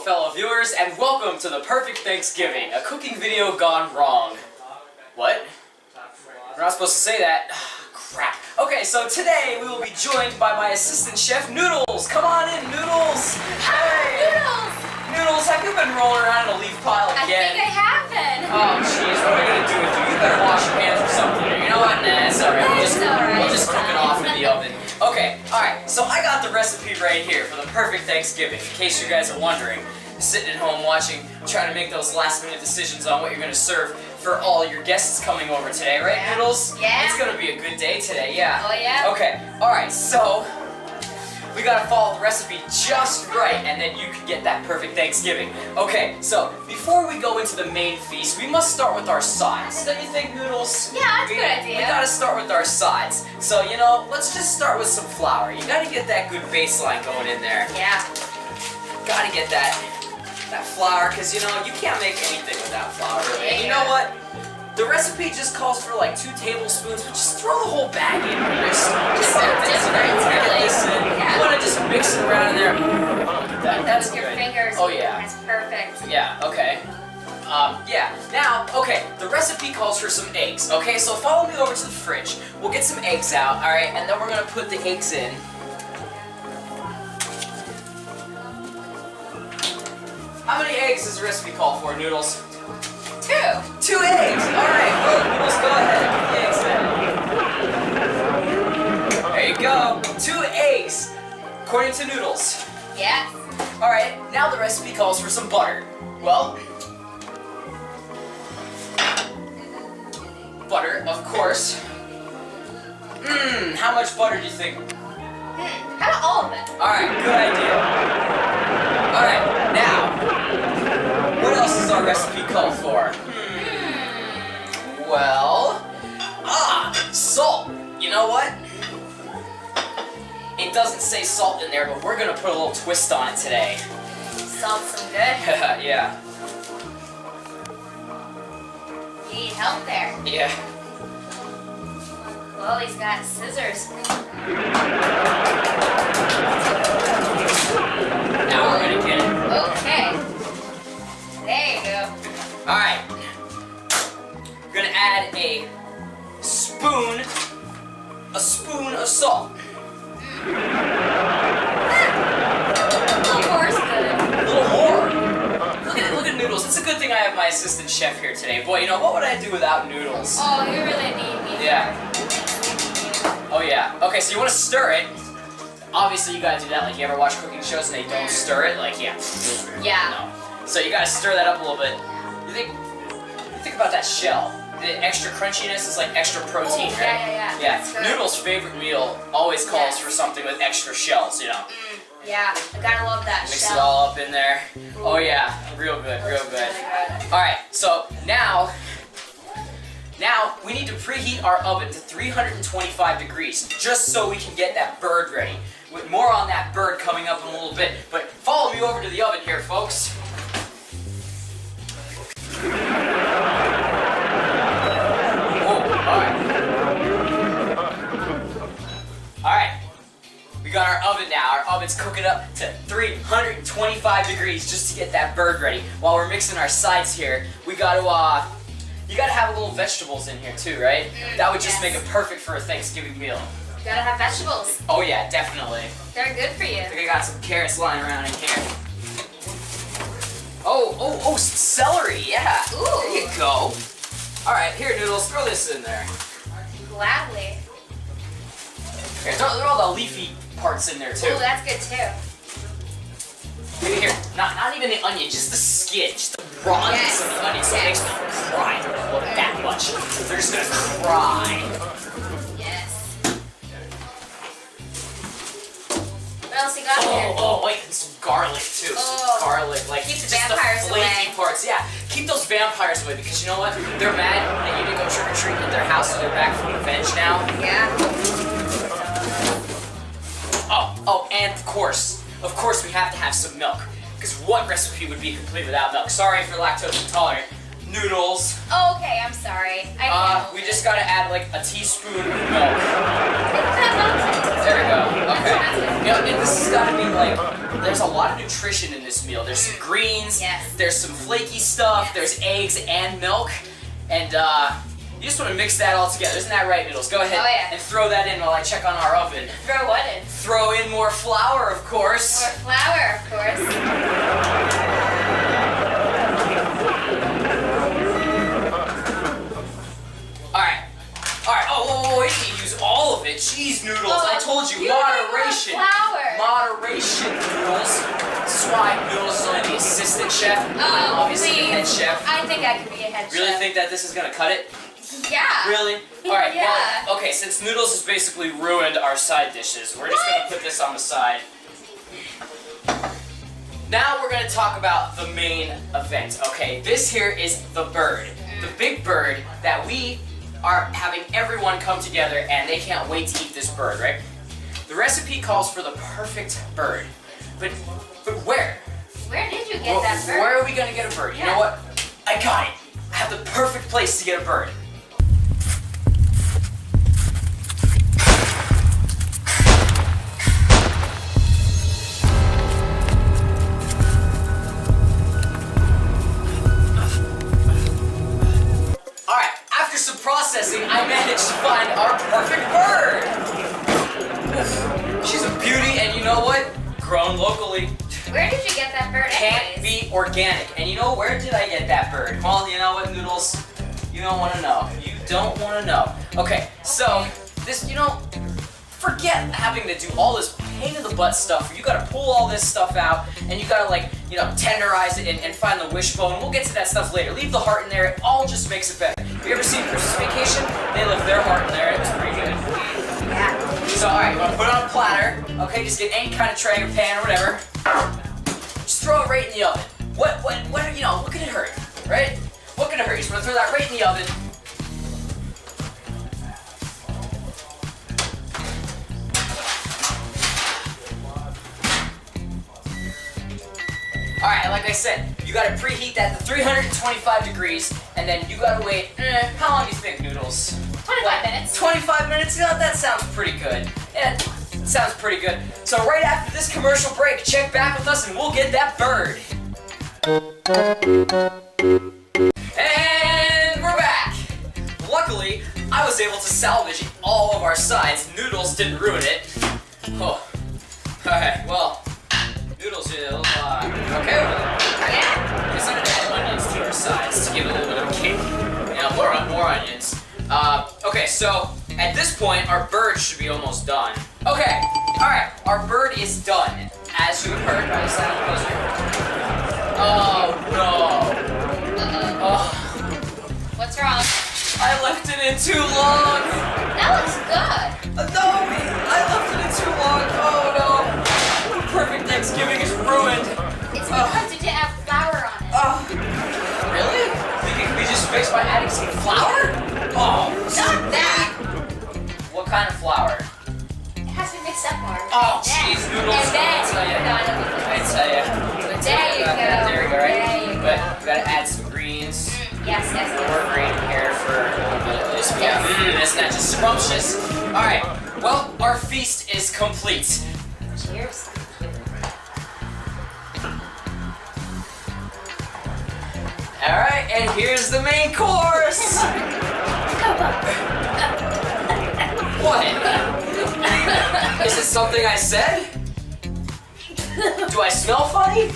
fellow viewers, and welcome to The Perfect Thanksgiving, a cooking video gone wrong. What? We're not supposed to say that. Crap. Okay, so today we will be joined by my assistant chef, Noodles. Come on in, Noodles. Hey. Noodles. Noodles, have you been rolling around in a leaf pile again? I think I have been. Oh, jeez, what are we gonna do with you? You better wash your hands or something. You know what? Nah, it's alright. We'll just cook it off in the oven. Okay, alright, so I got the recipe right here for the perfect Thanksgiving, in case you guys are wondering. Sitting at home watching, trying to make those last minute decisions on what you're gonna serve for all your guests coming over today, right, Yeah. Noodles? Yeah. It's gonna be a good day today, yeah. Oh, yeah? Okay, alright, so we gotta follow the recipe just right, and then you can get that perfect Thanksgiving. Okay, so before we go into the main feast, we must start with our sides. Don't you think, Noodles? Yeah, that's a good idea. We gotta start with our sides. So, you know, let's just start with some flour. You gotta get that good baseline going in there. Yeah. Gotta get that flour, because, you know, you can't make anything without flour, really. And you know what? The recipe just calls for like 2 tablespoons, but just throw the whole bag in here. Just different, get this in. Yeah. You want to just mix it around in there. Oh, look at that. That's With your good. fingers. Oh, yeah. That's perfect. Yeah, okay. Yeah. Now, okay, the recipe calls for some eggs. Okay, so follow me over to the fridge. We'll get some eggs out, alright, and then we're gonna put the eggs in. How many eggs does the recipe call for, Noodles? 2. 2 eggs! Alright, well, Noodles, go ahead. Put the eggs in. There you go. 2 eggs, according to Noodles. Yes. Alright, now the recipe calls for some butter. Well, butter, of course. How much butter do you think? How about all of it? Alright, good idea. Alright, now, what else does our recipe call for? Well, salt. You know what? It doesn't say salt in there, but we're gonna put a little twist on it today. Salt's some good. Yeah. You need help there. Yeah. Chloe's got scissors. Now we're gonna get it. Okay. There you go. Alright. We're gonna add a spoon of salt. A little more is good. A little more. Look at Noodles. It's a good thing I have my assistant chef here today. Boy, you know, what would I do without Noodles? Oh, you really need me. Yeah. Oh yeah. Okay, so you want to stir it. Obviously, you gotta do that. Like, you ever watch cooking shows and they don't stir it? Like, yeah. Yeah. No. So you gotta stir that up a little bit. You think about that shell. The extra crunchiness is like extra protein, Oh, right? yeah. Yeah. That's good. Noodles' favorite meal always calls for something with extra shells, you know. Yeah, I gotta love that Mix shell. it all up in there. Oh yeah, real good, real good. Really good. Alright, so now we need to preheat our oven to 325 degrees, just so we can get that bird ready. With more on that bird coming up in a little bit, but follow me over to the oven here, folks. Alright, we got our oven now. Our oven's cooking up to 325 degrees just to get that bird ready. While we're mixing our sides here, we gotta, you gotta have a little vegetables in here too, right? That would just make it perfect for a Thanksgiving meal. You gotta have vegetables. Oh yeah, definitely. They're good for you. I think I got some carrots lying around in here. Oh, some celery, yeah. Ooh. There you go. Alright, here, Noodles, throw this in there. Gladly. Here, throw all the leafy parts in there too. Oh, that's good too. Here, not even the onion, just the skin, just the rawness of the onion, so it makes them cry. They're gonna look that much. They're just gonna cry. Yes. What else you got there? Oh, wait, and some garlic too. Oh. Some garlic, like Keep the just vampires the flaky away. parts. Yeah, keep those vampires away because you know what? They're mad that you didn't go trick or treating at their house, so they're back from revenge now. Yeah. Oh, and of course we have to have some milk. Because what recipe would be complete without milk? Sorry if you're lactose intolerant. noodles. Oh, okay, I'm sorry. We just gotta add like a teaspoon of milk. There There we go. Okay. You know, and this has gotta be like, there's a lot of nutrition in this meal. There's some greens, Yes. there's some flaky stuff, Yes. there's eggs and milk, and you just want to mix that all together. Isn't that right, Noodles? Go ahead Oh, yeah. and throw that in while I check on our oven. Throw what in? Throw in more flour, of course. More flour, of course. Alright. Alright. Oh, we need to use all of it. Jeez, Noodles. I told you, need moderation. more flour. Moderation, Noodles. This is why Noodles is only the assistant chef. I'm Oh, obviously the head please. chef. I think I could be a head Really chef. think that this is gonna cut it? Yeah. Really? Alright, Yeah. well, okay, since Noodles has basically ruined our side dishes, we're just gonna put this on the side. Now we're gonna talk about the main event, okay? This here is the bird. The big bird that we are having everyone come together and they can't wait to eat this bird, right? The recipe calls for the perfect bird. But where? Where did you get that bird? Where are we gonna get a bird? You know Yeah. what? I got it. I have the perfect place to get a bird. Alright, after some processing, I managed to find our perfect bird. She's a beauty, and you know what? Grown locally. Where did you get that bird Can't anyways? be organic. And you know, where did I get that bird? Well, you know what, Noodles? You don't want to know. You don't want to know. Okay, so, this, you know, forget having to do all this pain in the butt stuff where you gotta pull all this stuff out and you gotta, like, you know, tenderize it and find the wishbone. We'll get to that stuff later. Leave the heart in there. It all just makes it better. Have you ever seen Christmas Vacation? They left their heart in there. It was pretty good. Yeah. So, alright, you wanna put it on a platter. Okay, just get any kind of tray or pan or whatever. Just throw it right in the oven. What, you know, what could it hurt, right? What could it hurt? You just wanna throw that right in the oven. Alright, like I said, you gotta preheat that to 325 degrees, and then you gotta wait, how long do you think, Noodles? 25 minutes. 25 minutes? You know, that sounds pretty good. Yeah, it sounds pretty good. So right after this commercial break, check back with us and we'll get that bird. And we're back! Luckily, I was able to salvage all of our sides. Noodles didn't ruin it. Oh. Alright, well, Noodles did a little, okay with it. Yeah. We decided to add onions to our sides to give it a little bit of a kick. You know, more onions. Okay, so at this point, our bird should be almost done. Okay, alright, our bird is done. As you heard by the sound of the buzzer. Oh no. Oh, What's wrong? I left it in too long. That looks good. No, I left it in too long. Oh no. Perfect Thanksgiving is ruined. It's because you didn't have flour on it. Oh, really? Think it could be just fixed by adding some flour? Oh, Not that. what kind of flour? It has to be mixed up more. Oh, Yeah. jeez, Noodles. And then I tell ya. you're done with I it. tell ya. There you go. There you go, right? There you But go. we gotta add some greens. Yes, yes, More yes. green here for a little bit of this. Yeah, isn't that just scrumptious? Alright, well, our feast is complete. Cheers. Alright, and here's the main course! What? Is it something I said? Do I smell funny?